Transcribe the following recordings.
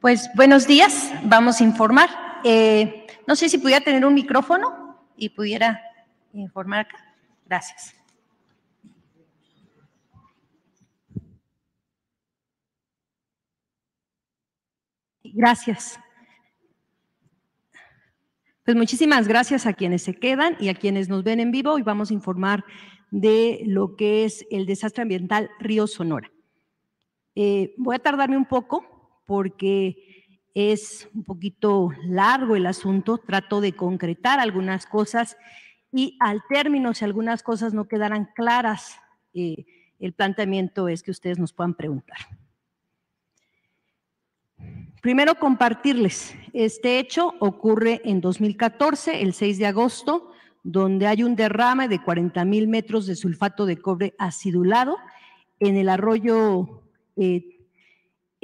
Pues buenos días, vamos a informar. No sé si pudiera tener un micrófono y pudiera informar acá. Gracias. Gracias. Pues muchísimas gracias a quienes se quedan y a quienes nos ven en vivo. Hoy vamos a informar de lo que es el desastre ambiental Río Sonora. Voy a tardarme un poco porque es un poquito largo el asunto. Trato de concretar algunas cosas y al término, si algunas cosas no quedaran claras, el planteamiento es que ustedes nos puedan preguntar. Primero, compartirles, este hecho ocurre en 2014, el 6 de agosto, donde hay un derrame de 40,000 metros de sulfato de cobre acidulado en el arroyo.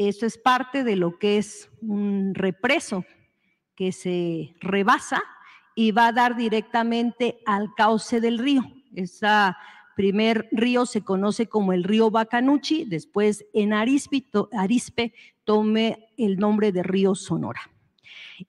Esto es parte de lo que es un represo que se rebasa y va a dar directamente al cauce del río. Ese primer río se conoce como el río Bacanuchi, después en Arispe tome el nombre de río Sonora.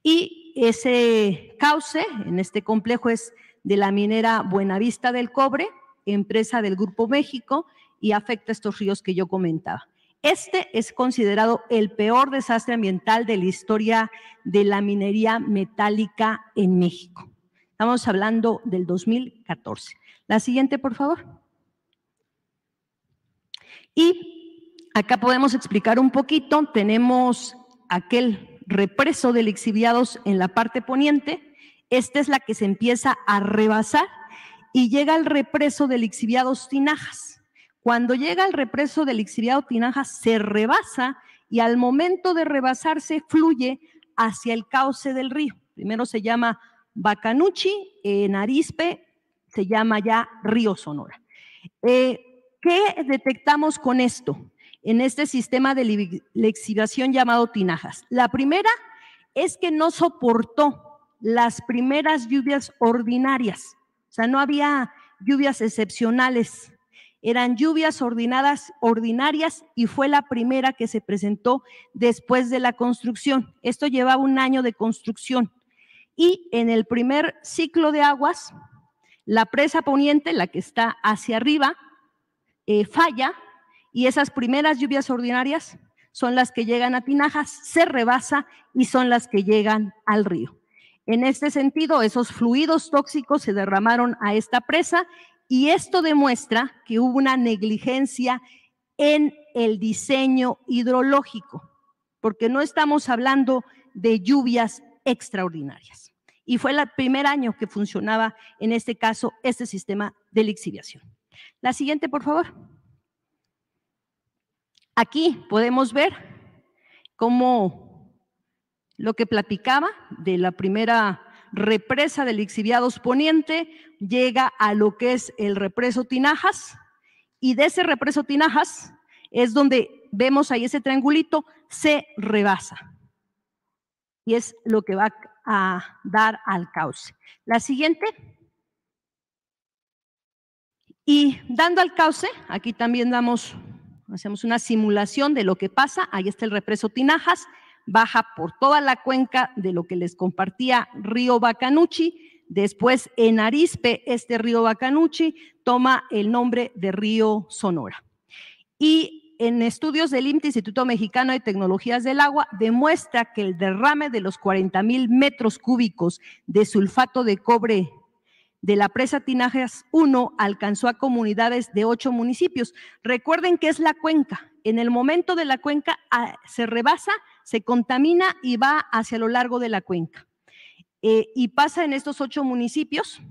Y ese cauce en este complejo es de la minera Buenavista del Cobre, empresa del Grupo México, y afecta a estos ríos que yo comentaba. Este es considerado el peor desastre ambiental de la historia de la minería metálica en México. Estamos hablando del 2014. La siguiente, por favor. Y acá podemos explicar un poquito. Tenemos aquel represo de lixiviados en la parte poniente. Esta es la que se empieza a rebasar y llega al represo de lixiviados Tinajas. Cuando llega al represo del lixiviado Tinajas se rebasa y al momento de rebasarse fluye hacia el cauce del río. Primero se llama Bacanuchi, en Arispe se llama ya Río Sonora. ¿Qué detectamos con esto? En este sistema de lixiviación llamado Tinajas. La primera es que no soportó las primeras lluvias ordinarias, o sea, no había lluvias excepcionales, eran lluvias ordinarias y fue la primera que se presentó después de la construcción. Esto llevaba un año de construcción y en el primer ciclo de aguas, la presa poniente, la que está hacia arriba, falla y esas primeras lluvias ordinarias son las que llegan a Tinajas, se rebasa y son las que llegan al río. En este sentido, esos fluidos tóxicos se derramaron a esta presa y esto demuestra que hubo una negligencia en el diseño hidrológico, porque no estamos hablando de lluvias extraordinarias. Y fue el primer año que funcionaba, en este caso, este sistema de lixiviación. La siguiente, por favor. Aquí podemos ver cómo lo que platicaba de la primera represa de lixiviados poniente llega a lo que es el represo Tinajas y de ese represo Tinajas es donde vemos ahí ese triangulito, se rebasa y es lo que va a dar al cauce. La siguiente. Y dando al cauce, aquí también hacemos una simulación de lo que pasa. Ahí está el represo Tinajas, baja por toda la cuenca de lo que les compartía río Bacanuchi. Después en Arispe, este río Bacanuchi toma el nombre de río Sonora. Y en estudios del IMT, Instituto Mexicano de Tecnologías del Agua, demuestra que el derrame de los 40,000 metros cúbicos de sulfato de cobre de la presa Tinajas 1 alcanzó a comunidades de 8 municipios. Recuerden que es la cuenca. En el momento de la cuenca se rebasa, se contamina y va hacia lo largo de la cuenca. Y pasa en estos 8 municipios,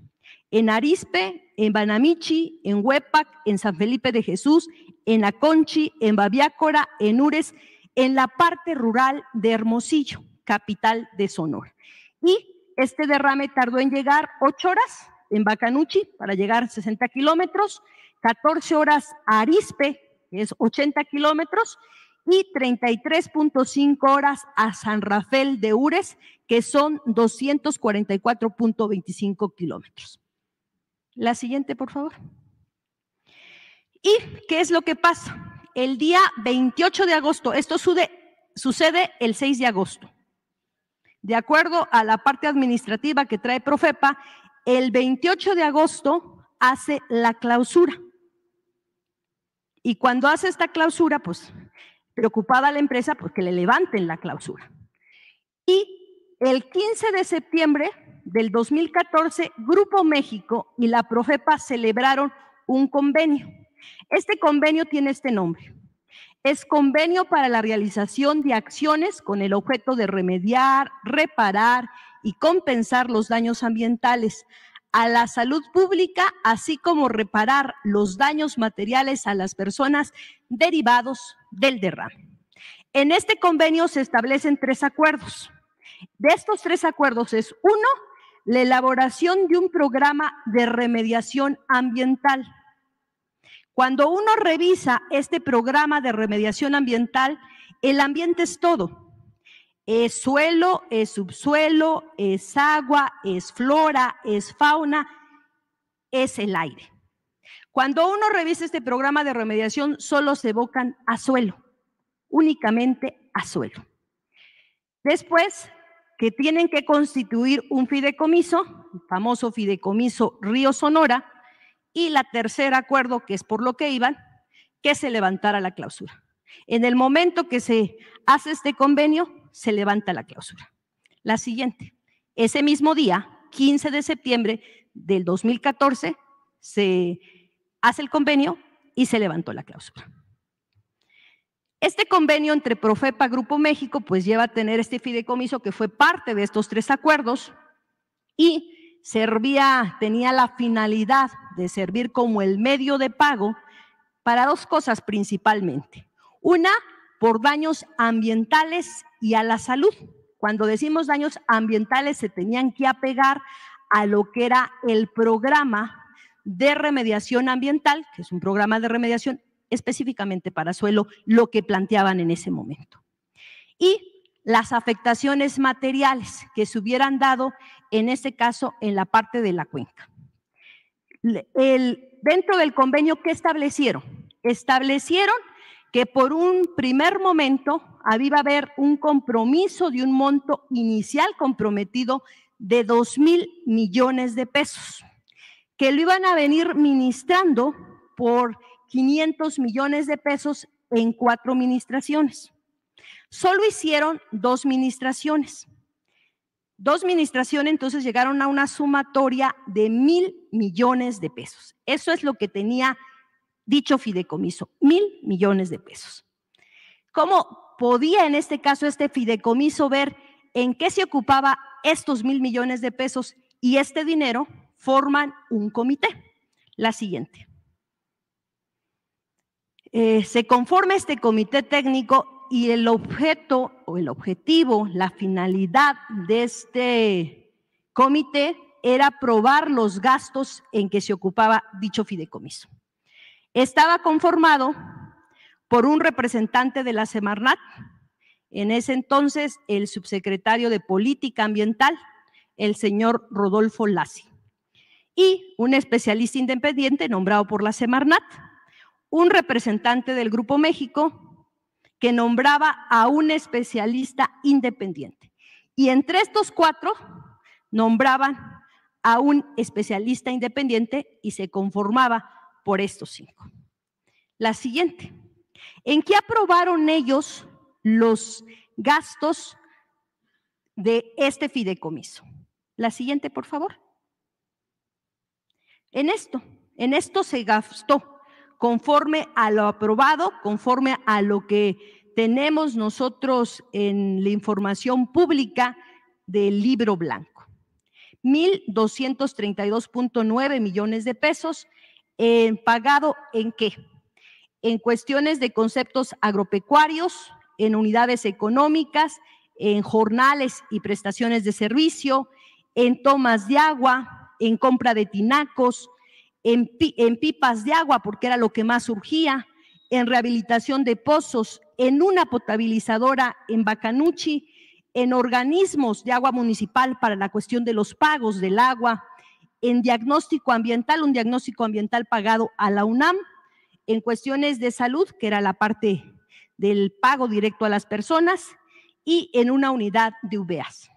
en Arispe, en Banamichi, en Huepac, en San Felipe de Jesús, en Aconchi, en Babiácora, en Ures, en la parte rural de Hermosillo, capital de Sonora. Y este derrame tardó en llegar 8 horas en Bacanuchi para llegar a 60 kilómetros, 14 horas a Arispe, que es 80 kilómetros, y 33.5 horas a San Rafael de Ures, que son 244.25 kilómetros. La siguiente, por favor. ¿Y qué es lo que pasa? El día 28 de agosto, esto sucede el 6 de agosto. De acuerdo a la parte administrativa que trae Profepa, el 28 de agosto hace la clausura. Y cuando hace esta clausura, pues preocupada la empresa, pues que le levanten la clausura. Y el 15 de septiembre del 2014, Grupo México y la Profepa celebraron un convenio. Este convenio tiene este nombre. Es convenio para la realización de acciones con el objeto de remediar, reparar y compensar los daños ambientales a la salud pública, así como reparar los daños materiales a las personas derivados del derrame. En este convenio se establecen 3 acuerdos. De estos 3 acuerdos es: 1, la elaboración de un programa de remediación ambiental. Cuando uno revisa este programa de remediación ambiental, el ambiente es todo. Es suelo, es subsuelo, es agua, es flora, es fauna, es el aire. Cuando uno revisa este programa de remediación, solo se evocan a suelo, únicamente a suelo. Después, que tienen que constituir un fideicomiso, el famoso fideicomiso Río Sonora, y la tercer acuerdo, que es por lo que iban, que se levantara la clausura. En el momento que se hace este convenio, se levanta la clausura. La siguiente, ese mismo día, 15 de septiembre del 2014, se hace el convenio y se levantó la clausura. Este convenio entre Profepa Grupo México pues lleva a tener este fideicomiso que fue parte de estos 3 acuerdos y tenía la finalidad de servir como el medio de pago para 2 cosas principalmente. Una, por daños ambientales y a la salud. Cuando decimos daños ambientales, se tenían que apegar a lo que era el programa de remediación ambiental, que es un programa de remediación específicamente para suelo, lo que planteaban en ese momento. Y las afectaciones materiales que se hubieran dado, en este caso, en la parte de la cuenca. Dentro del convenio, ¿qué establecieron? Establecieron que por un primer momento iba a haber un compromiso de un monto inicial comprometido de 2,000 millones de pesos, que lo iban a venir ministrando por 500 millones de pesos en 4 ministraciones. Solo hicieron 2 ministraciones. 2 ministraciones, entonces llegaron a una sumatoria de 1,000 millones de pesos. Eso es lo que tenía dicho fideicomiso, 1,000 millones de pesos. ¿Cómo podía en este caso este fideicomiso ver en qué se ocupaba estos 1,000 millones de pesos y este dinero? Forman un comité. La siguiente. Se conforma este comité técnico y el objeto o el objetivo, la finalidad de este comité era aprobar los gastos en que se ocupaba dicho fideicomiso. Estaba conformado por un representante de la Semarnat, en ese entonces el subsecretario de Política Ambiental, el señor Rodolfo Lassi, y un especialista independiente nombrado por la Semarnat, un representante del Grupo México que nombraba a un especialista independiente. Y entre estos 4 nombraban a un especialista independiente y se conformaba por estos 5. La siguiente. ¿En qué aprobaron ellos los gastos de este fideicomiso? La siguiente, por favor. En esto se gastó conforme a lo aprobado, conforme a lo que tenemos nosotros en la información pública del libro blanco. 1,232.9 millones de pesos pagado ¿en qué? En cuestiones de conceptos agropecuarios, en unidades económicas, en jornales y prestaciones de servicio, en tomas de agua, en compra de tinacos, en pipas de agua, porque era lo que más surgía, en rehabilitación de pozos, en una potabilizadora en Bacanuchi, en organismos de agua municipal para la cuestión de los pagos del agua, en diagnóstico ambiental, un diagnóstico ambiental pagado a la UNAM, en cuestiones de salud, que era la parte del pago directo a las personas y en una unidad de UVEAS.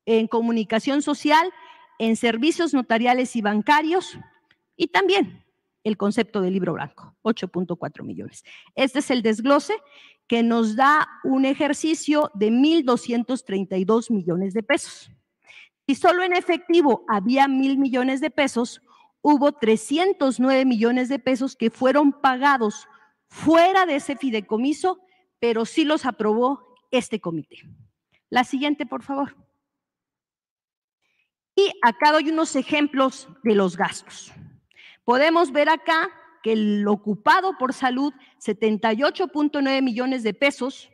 En comunicación social, en servicios notariales y bancarios y también el concepto del libro blanco, 8.4 millones. Este es el desglose que nos da un ejercicio de 1,232 millones de pesos. Si solo en efectivo había 1,000 millones de pesos, hubo 309 millones de pesos que fueron pagados fuera de ese fideicomiso, pero sí los aprobó este comité. La siguiente, por favor. Y acá doy unos ejemplos de los gastos. Podemos ver acá que el ocupado por salud, 78.9 millones de pesos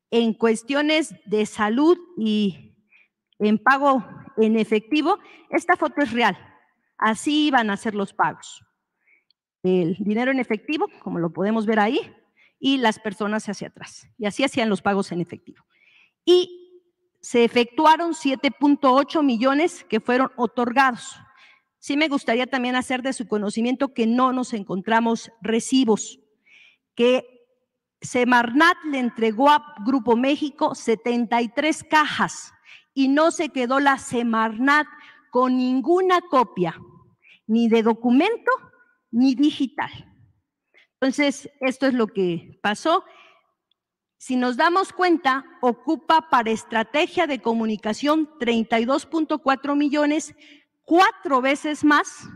en cuestiones de salud y en pago en efectivo. Esta foto es real, así iban a ser los pagos. El dinero en efectivo, como lo podemos ver ahí, y las personas hacia atrás. Y así hacían los pagos en efectivo. Y se efectuaron 7.8 millones que fueron otorgados. Sí me gustaría también hacer de su conocimiento que no nos encontramos recibos, que Semarnat le entregó a Grupo México 73 cajas y no se quedó la Semarnat con ninguna copia, ni de documento, ni digital. Entonces, esto es lo que pasó. Si nos damos cuenta, ocupa para estrategia de comunicación 32.4 millones, 4 veces más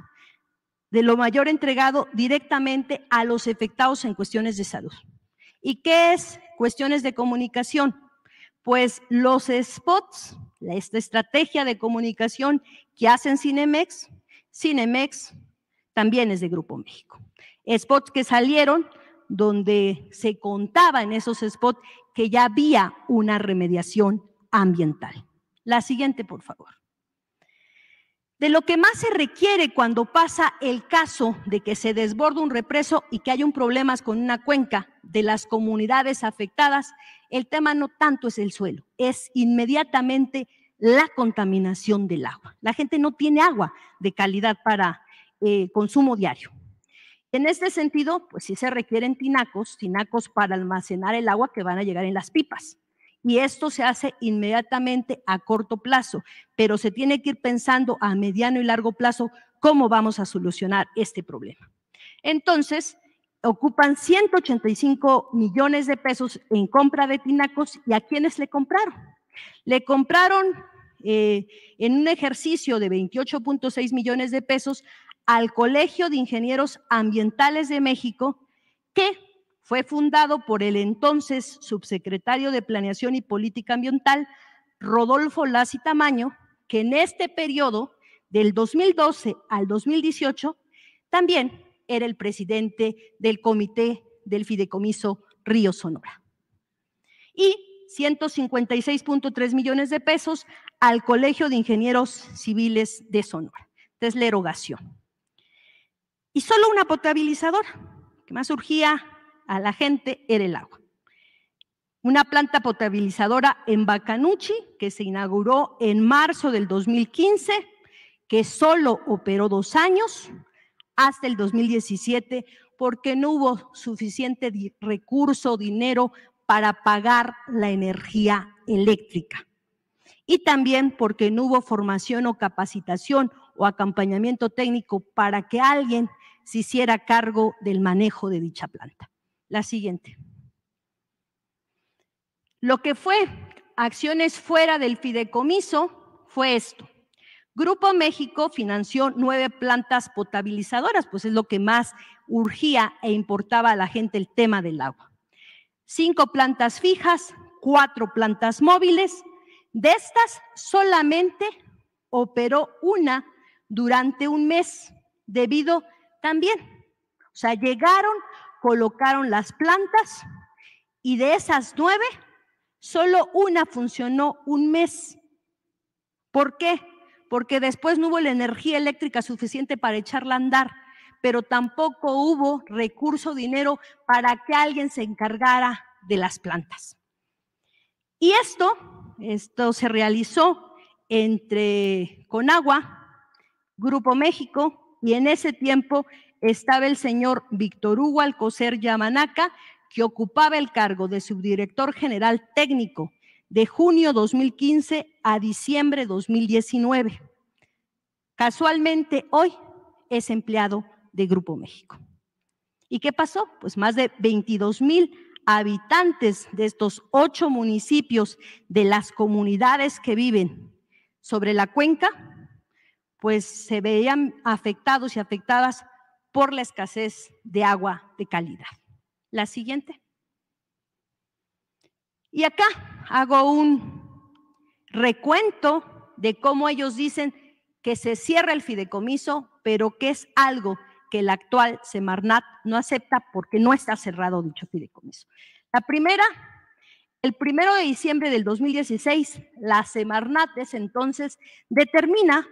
de lo mayor entregado directamente a los afectados en cuestiones de salud. ¿Y qué es cuestiones de comunicación? Pues los spots, esta estrategia de comunicación que hacen Cinemex también es de Grupo México. Spots que salieron donde se contaba en esos spots que ya había una remediación ambiental. La siguiente, por favor. De lo que más se requiere cuando pasa el caso de que se desborda un represo y que hay un problema con una cuenca de las comunidades afectadas, el tema no tanto es el suelo, es inmediatamente la contaminación del agua. La gente no tiene agua de calidad para consumo diario. En este sentido, pues sí se requieren tinacos para almacenar el agua que van a llegar en las pipas. Y esto se hace inmediatamente a corto plazo, pero se tiene que ir pensando a mediano y largo plazo cómo vamos a solucionar este problema. Entonces, ocupan 185 millones de pesos en compra de tinacos. ¿Y a quiénes le compraron? Le compraron en un ejercicio de 28.6 millones de pesos al Colegio de Ingenieros Ambientales de México, que fue fundado por el entonces subsecretario de Planeación y Política Ambiental, Rodolfo Lacy Tamaño, que en este periodo, del 2012 al 2018, también era el presidente del comité del Fideicomiso Río Sonora. Y 156.3 millones de pesos al Colegio de Ingenieros Civiles de Sonora. Esta es la erogación. Y solo una potabilizadora, que más urgía a la gente era el agua. Una planta potabilizadora en Bacanuchi, que se inauguró en marzo del 2015, que solo operó 2 años, hasta el 2017, porque no hubo suficiente recurso, dinero para pagar la energía eléctrica. Y también porque no hubo formación o capacitación o acompañamiento técnico para que alguien se hiciera cargo del manejo de dicha planta. La siguiente. Lo que fue acciones fuera del fideicomiso fue esto. Grupo México financió 9 plantas potabilizadoras, pues es lo que más urgía e importaba a la gente el tema del agua. 5 plantas fijas, 4 plantas móviles. De estas solamente operó una durante un mes, debido también, o sea, llegaron, colocaron las plantas y de esas 9, solo una funcionó un mes. ¿Por qué? Porque después no hubo la energía eléctrica suficiente para echarla a andar, pero tampoco hubo recurso, dinero para que alguien se encargara de las plantas. Y esto se realizó entre Conagua, Grupo México, y en ese tiempo estaba el señor Víctor Hugo Alcocer Yamanaca, que ocupaba el cargo de subdirector general técnico de junio 2015 a diciembre 2019. Casualmente hoy es empleado de Grupo México. ¿Y qué pasó? Pues más de 22,000 habitantes de estos 8 municipios de las comunidades que viven sobre la cuenca, pues se veían afectados y afectadas por la escasez de agua de calidad. La siguiente. Y acá hago un recuento de cómo ellos dicen que se cierra el fideicomiso, pero que es algo que el actual Semarnat no acepta porque no está cerrado dicho fideicomiso. La primera, el 1 de diciembre del 2016, la Semarnat de ese entonces determina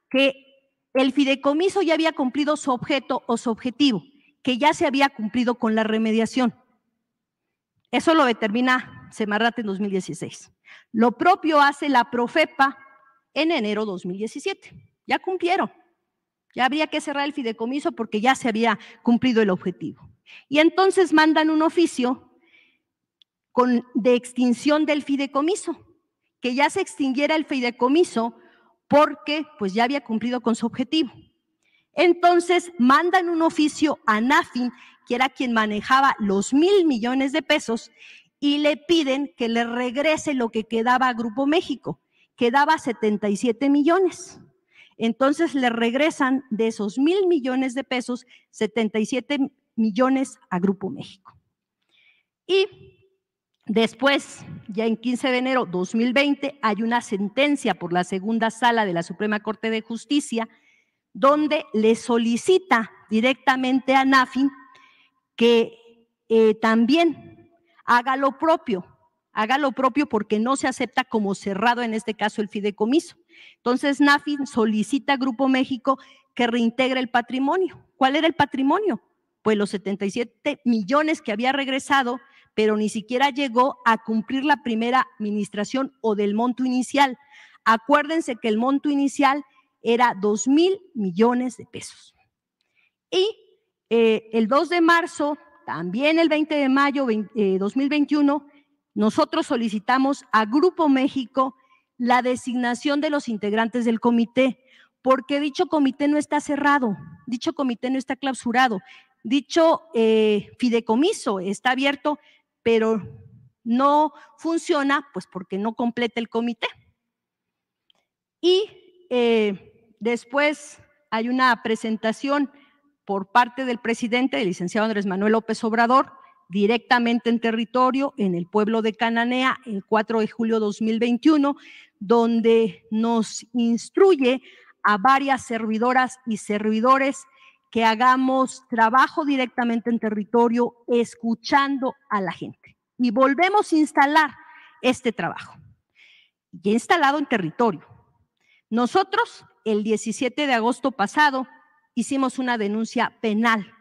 que el fideicomiso ya había cumplido su objeto o su objetivo, que ya se había cumplido con la remediación. Eso lo determina Semarnat en 2016. Lo propio hace la Profepa en enero 2017. Ya cumplieron. Ya habría que cerrar el fideicomiso porque ya se había cumplido el objetivo. Y entonces mandan un oficio de extinción del fideicomiso, que ya se extinguiera el fideicomiso porque pues ya había cumplido con su objetivo. Entonces mandan un oficio a NAFIN, que era quien manejaba los 1,000 millones de pesos, y le piden que le regrese lo que quedaba a Grupo México, quedaba 77 millones. Entonces le regresan de esos 1,000 millones de pesos, 77 millones a Grupo México. Y después, ya en 15 de enero de 2020, hay una sentencia por la segunda sala de la Suprema Corte de Justicia, donde le solicita directamente a NAFIN que también haga lo propio porque no se acepta como cerrado en este caso el fideicomiso. Entonces NAFIN solicita a Grupo México que reintegre el patrimonio. ¿Cuál era el patrimonio? Pues los 77 millones que había regresado, pero ni siquiera llegó a cumplir la primera administración o del monto inicial. Acuérdense que el monto inicial era 2,000 millones de pesos. Y el 2 de marzo, también el 20 de mayo de 2021, nosotros solicitamos a Grupo México la designación de los integrantes del comité, porque dicho comité no está cerrado, dicho comité no está clausurado, dicho fideicomiso está abierto, pero no funciona, pues porque no completa el comité. Y después hay una presentación por parte del presidente, el licenciado Andrés Manuel López Obrador, directamente en territorio, en el pueblo de Cananea, el 4 de julio de 2021, donde nos instruye a varias servidoras y servidores que hagamos trabajo directamente en territorio, escuchando a la gente. Y volvemos a instalar este trabajo, ya instalado en territorio. Nosotros, el 17 de agosto pasado, hicimos una denuncia penal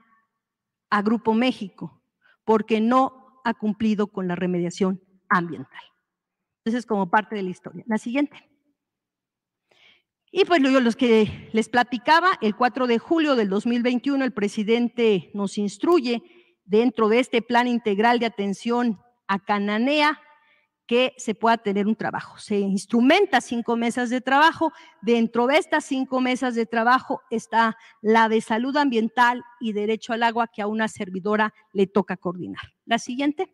a Grupo México porque no ha cumplido con la remediación ambiental. Entonces, como parte de la historia. La siguiente. Y pues los que les platicaba, el 4 de julio del 2021, el presidente nos instruye dentro de este plan integral de atención a Cananea que se pueda tener un trabajo. Se instrumenta 5 mesas de trabajo. Dentro de estas 5 mesas de trabajo está la de salud ambiental y derecho al agua, que a una servidora le toca coordinar. La siguiente.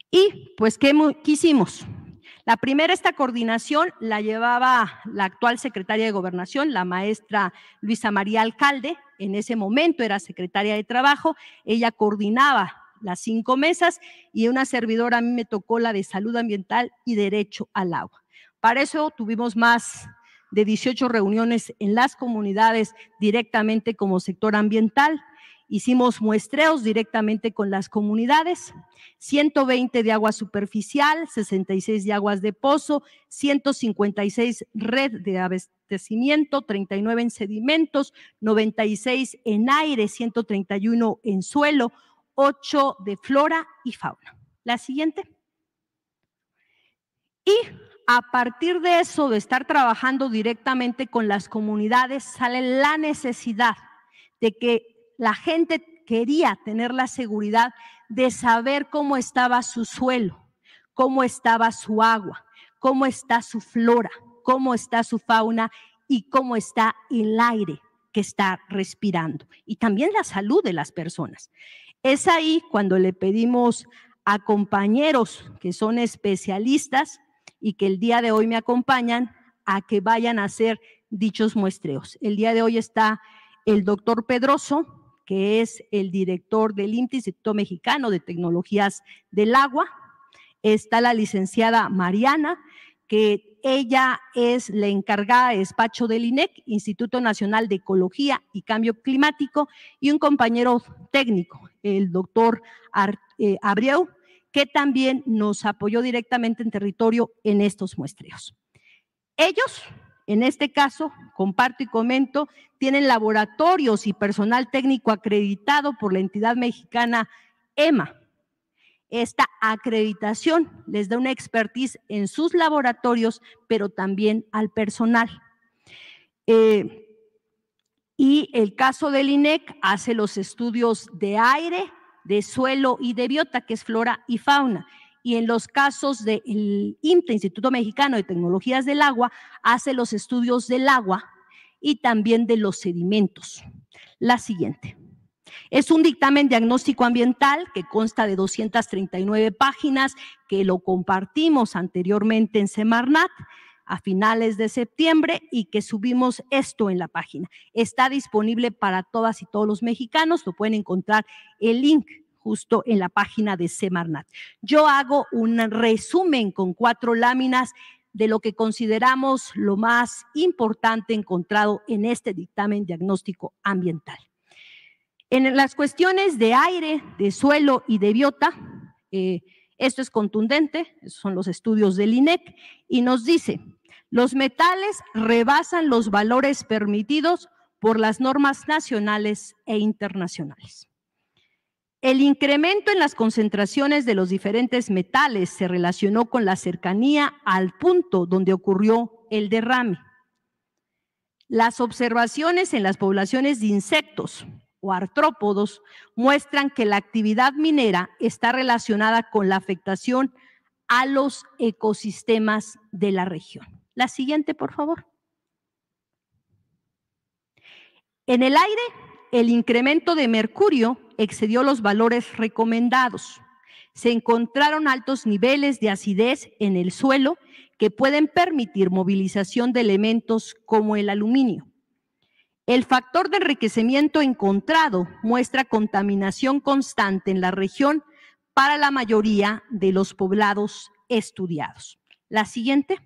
Y pues, ¿qué hicimos? La primera, esta coordinación la llevaba la actual secretaria de Gobernación, la maestra Luisa María Alcalde. En ese momento era secretaria de Trabajo. Ella coordinaba las 5 mesas y una servidora a mí me tocó la de salud ambiental y derecho al agua. Para eso tuvimos más de 18 reuniones en las comunidades directamente como sector ambiental. Hicimos muestreos directamente con las comunidades, 120 de agua superficial, 66 de aguas de pozo, 156 red de abastecimiento, 39 en sedimentos, 96 en aire, 131 en suelo, 8 de flora y fauna. La siguiente. Y a partir de eso, de estar trabajando directamente con las comunidades, sale la necesidad de que la gente quería tener la seguridad de saber cómo estaba su suelo, cómo estaba su agua, cómo está su flora, cómo está su fauna y cómo está el aire que está respirando y también la salud de las personas. Es ahí cuando le pedimos a compañeros que son especialistas y que el día de hoy me acompañan a que vayan a hacer dichos muestreos. El día de hoy está el doctor Pedroso, que es el director del INTE, Instituto Mexicano de Tecnologías del Agua. Está la licenciada Mariana, que ella es la encargada de despacho del INEC, Instituto Nacional de Ecología y Cambio Climático, y un compañero técnico, el doctor Abreu, que también nos apoyó directamente en territorio en estos muestreos. Ellos, en este caso, comparto y comento, tienen laboratorios y personal técnico acreditado por la entidad mexicana EMA. Esta acreditación les da una expertise en sus laboratorios, pero también al personal. Y el caso del INEC hace los estudios de aire, de suelo y de biota, que es flora y fauna. Y en los casos del IMTE, Instituto Mexicano de Tecnologías del Agua, hace los estudios del agua y también de los sedimentos. La siguiente. Es un dictamen diagnóstico ambiental que consta de 239 páginas, que lo compartimos anteriormente en Semarnat a finales de septiembre y que subimos esto en la página. Está disponible para todas y todos los mexicanos, lo pueden encontrar el link justo en la página de Semarnat. Yo hago un resumen con 4 láminas de lo que consideramos lo más importante encontrado en este dictamen diagnóstico ambiental. En las cuestiones de aire, de suelo y de biota, esto es contundente, esos son los estudios del INEC, y nos dice, los metales rebasan los valores permitidos por las normas nacionales e internacionales. El incremento en las concentraciones de los diferentes metales se relacionó con la cercanía al punto donde ocurrió el derrame. Las observaciones en las poblaciones de insectos o artrópodos muestran que la actividad minera está relacionada con la afectación a los ecosistemas de la región. La siguiente, por favor. En el aire, el incremento de mercurio excedió los valores recomendados. Se encontraron altos niveles de acidez en el suelo que pueden permitir movilización de elementos como el aluminio. El factor de enriquecimiento encontrado muestra contaminación constante en la región para la mayoría de los poblados estudiados. La siguiente.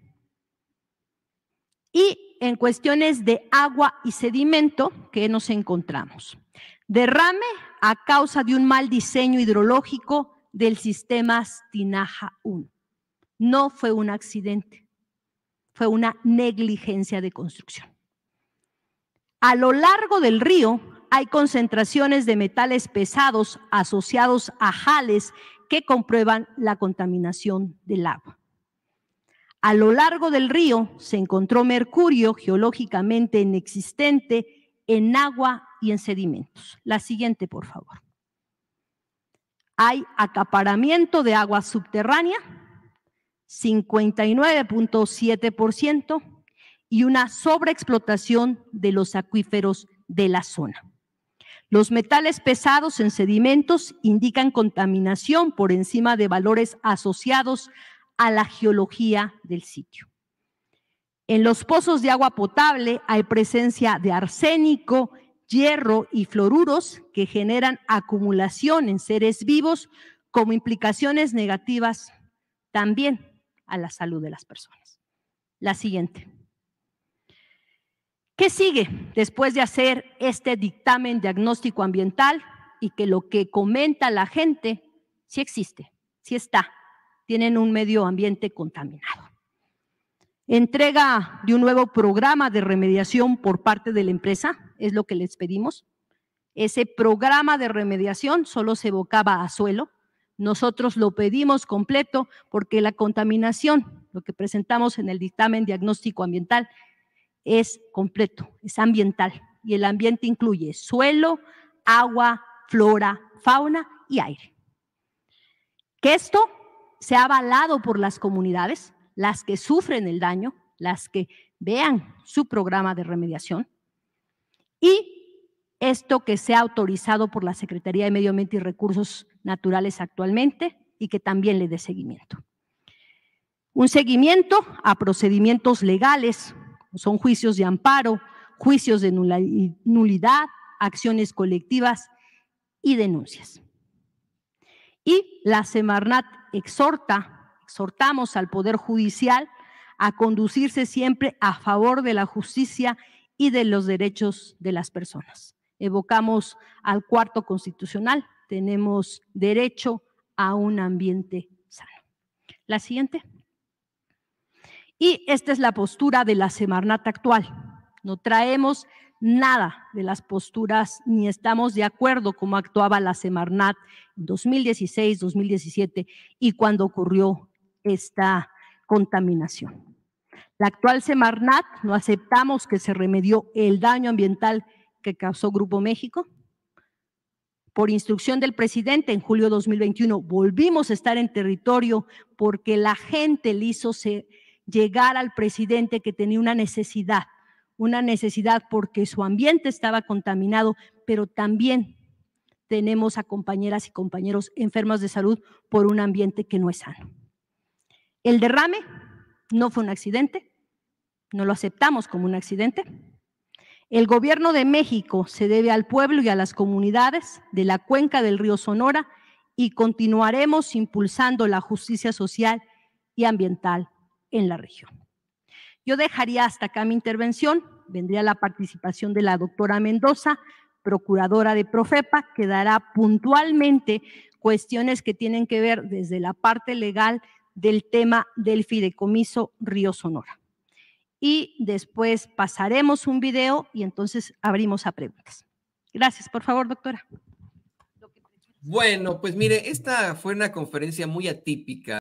Y en cuestiones de agua y sedimento, ¿qué nos encontramos? Derrame a causa de un mal diseño hidrológico del sistema Tinaja 1. No fue un accidente, fue una negligencia de construcción. A lo largo del río hay concentraciones de metales pesados asociados a jales que comprueban la contaminación del agua. A lo largo del río se encontró mercurio geológicamente inexistente en agua y en sedimentos. La siguiente, por favor. Hay acaparamiento de agua subterránea, 59.7%, y una sobreexplotación de los acuíferos de la zona. Los metales pesados en sedimentos indican contaminación por encima de valores asociados a la geología del sitio. En los pozos de agua potable hay presencia de arsénico, hierro y fluoruros que generan acumulación en seres vivos como implicaciones negativas también a la salud de las personas. La siguiente. ¿Qué sigue después de hacer este dictamen diagnóstico ambiental y que lo que comenta la gente sí existe, sí está? Tienen un medio ambiente contaminado. Entrega de un nuevo programa de remediación por parte de la empresa, es lo que les pedimos. Ese programa de remediación solo se evocaba a suelo. Nosotros lo pedimos completo porque la contaminación, lo que presentamos en el dictamen diagnóstico ambiental, es completo, es ambiental. Y el ambiente incluye suelo, agua, flora, fauna y aire. Que esto se ha avalado por las comunidades, las que sufren el daño, las que vean su programa de remediación, y esto que sea autorizado por la Secretaría de Medio Ambiente y Recursos Naturales actualmente y que también le dé seguimiento. Un seguimiento a procedimientos legales, son juicios de amparo, juicios de nulidad, acciones colectivas y denuncias. Y la Semarnat exhortamos al Poder Judicial a conducirse siempre a favor de la justicia y de los derechos de las personas. Evocamos al cuarto constitucional, tenemos derecho a un ambiente sano. La siguiente. Y esta es la postura de la Semarnat actual. No traemos nada de las posturas ni estamos de acuerdo cómo actuaba la Semarnat en 2016, 2017 y cuando ocurrió esta contaminación. La actual Semarnat no aceptamos que se remedió el daño ambiental que causó Grupo México. Por instrucción del presidente, en julio de 2021 volvimos a estar en territorio porque la gente le hizo llegar al presidente que tenía una necesidad porque su ambiente estaba contaminado, pero también tenemos a compañeras y compañeros enfermos de salud por un ambiente que no es sano. El derrame no fue un accidente, no lo aceptamos como un accidente. El gobierno de México se debe al pueblo y a las comunidades de la cuenca del río Sonora y continuaremos impulsando la justicia social y ambiental en la región. Yo dejaría hasta acá mi intervención, vendría la participación de la doctora Mendoza, procuradora de Profepa, que dará puntualmente cuestiones que tienen que ver desde la parte legal del tema del fideicomiso Río Sonora. Y después pasaremos un video y entonces abrimos a preguntas. Gracias, por favor, doctora. Bueno, pues mire, esta fue una conferencia muy atípica.